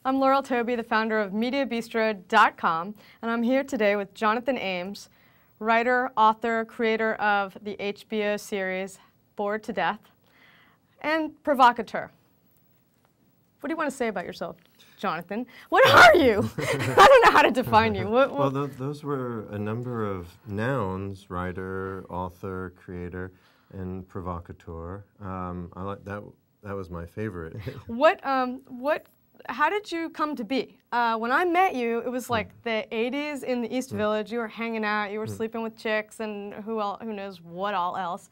I'm Laurel Toby, the founder of MediaBistro.com, and I'm here today with Jonathan Ames, writer, author, creator of the HBO series Bored to Death, and provocateur. What do you want to say about yourself, Jonathan? What are you? I don't know how to define you. Well, those were a number of nouns: writer, author, creator, and provocateur. I like that. That was my favorite. How did you come to be? When I met you, it was like the 80s in the East Village. You were hanging out, you were sleeping with chicks, and who knows what all else.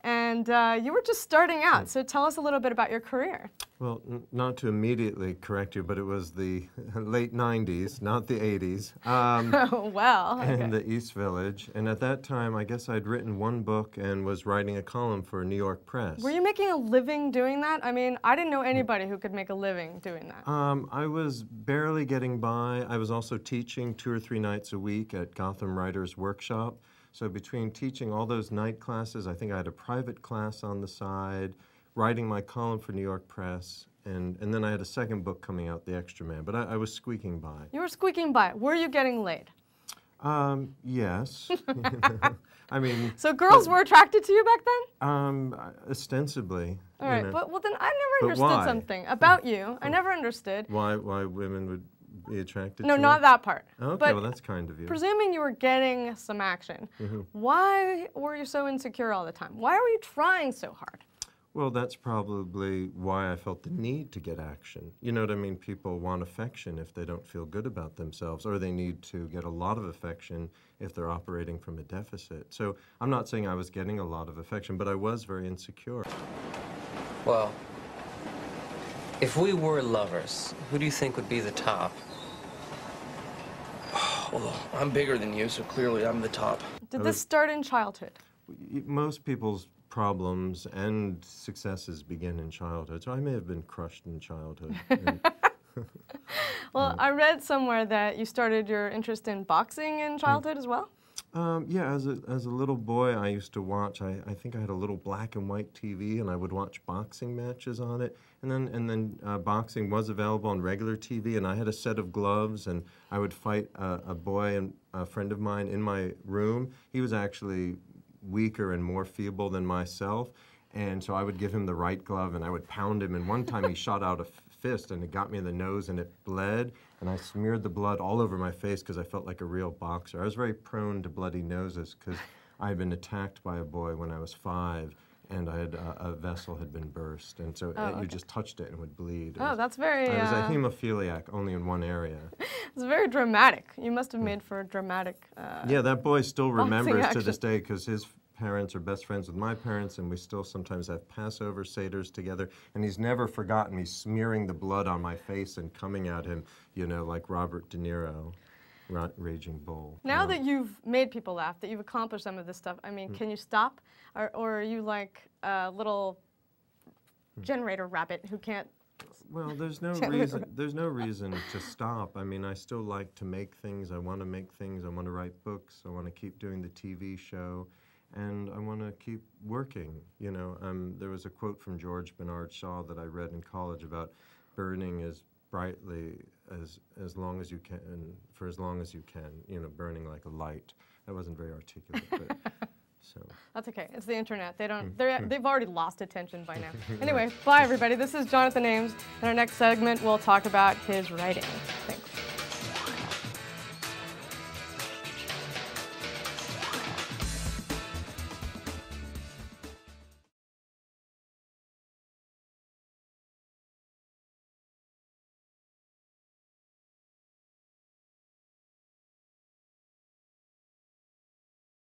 And you were just starting out. So tell us a little bit about your career. Well, not to immediately correct you, but it was the late 90s, not the 80s. Oh, well. Okay. In the East Village. And at that time, I guess I'd written one book and was writing a column for New York Press. Were you making a living doing that? I mean, I didn't know anybody who could make a living doing that. I was barely getting by. I was also teaching 2 or 3 nights a week at Gotham Writers Workshop. So between teaching all those night classes, I think I had a private class on the side, writing my column for New York Press, and then I had a second book coming out, The Extra Man, but I was squeaking by. You were squeaking by. Were you getting laid? Yes. I mean... So girls were attracted to you back then? Ostensibly. All right, well then I never understood something about you. I never understood. Why women would be attracted to No, you? not that part. Okay, but well that's kind of you. Presuming you were getting some action, why were you so insecure all the time? Why were you trying so hard? Well, that's probably why I felt the need to get action. You know what I mean? People want affection if they don't feel good about themselves, or they need to get a lot of affection if they're operating from a deficit. So I'm not saying I was getting a lot of affection, but I was very insecure. Well, if we were lovers, who do you think would be the top? Well, I'm bigger than you, so clearly I'm the top. Did this start in childhood? Most people's problems and successes begin in childhood, so I may have been crushed in childhood. Well, I read somewhere that you started your interest in boxing in childhood as well? Yeah, as a little boy, I used to watch, I think I had a little black and white TV, and I would watch boxing matches on it. And then boxing was available on regular TV, and I had a set of gloves, and I would fight a boy, and a friend of mine, in my room. He was actually weaker and more feeble than myself, and so I would give him the right glove, and I would pound him, and one time he shot out a fist, and it got me in the nose, and it bled, and I smeared the blood all over my face because I felt like a real boxer. I was very prone to bloody noses because I had been attacked by a boy when I was 5, and I had a vessel had been burst, and so you just touched it and it would bleed. That's very... I was a hemophiliac, only in one area. It's very dramatic. You must have made for a dramatic yeah, that boy still remembers action. to this day because his parents are best friends with my parents, and we still sometimes have Passover Seders together, and he's never forgotten me smearing the blood on my face and coming at him, you know, like Robert De Niro. Raging Bull. Now that you've made people laugh, that you've accomplished some of this stuff, I mean, can you stop? Or are you like a little generator rabbit who can't? Well, there's no reason to stop. I mean, I still like to make things. I want to make things. I want to write books. I want to keep doing the TV show. And I want to keep working, you know. There was a quote from George Bernard Shaw that I read in college about burning as brightly as long as you can, for as long as you can, you know, burning like a light. That wasn't very articulate, but so. That's okay. It's the internet. They've already lost attention by now. Anyway, bye everybody. This is Jonathan Ames. In our next segment, we'll talk about his writing. Thanks.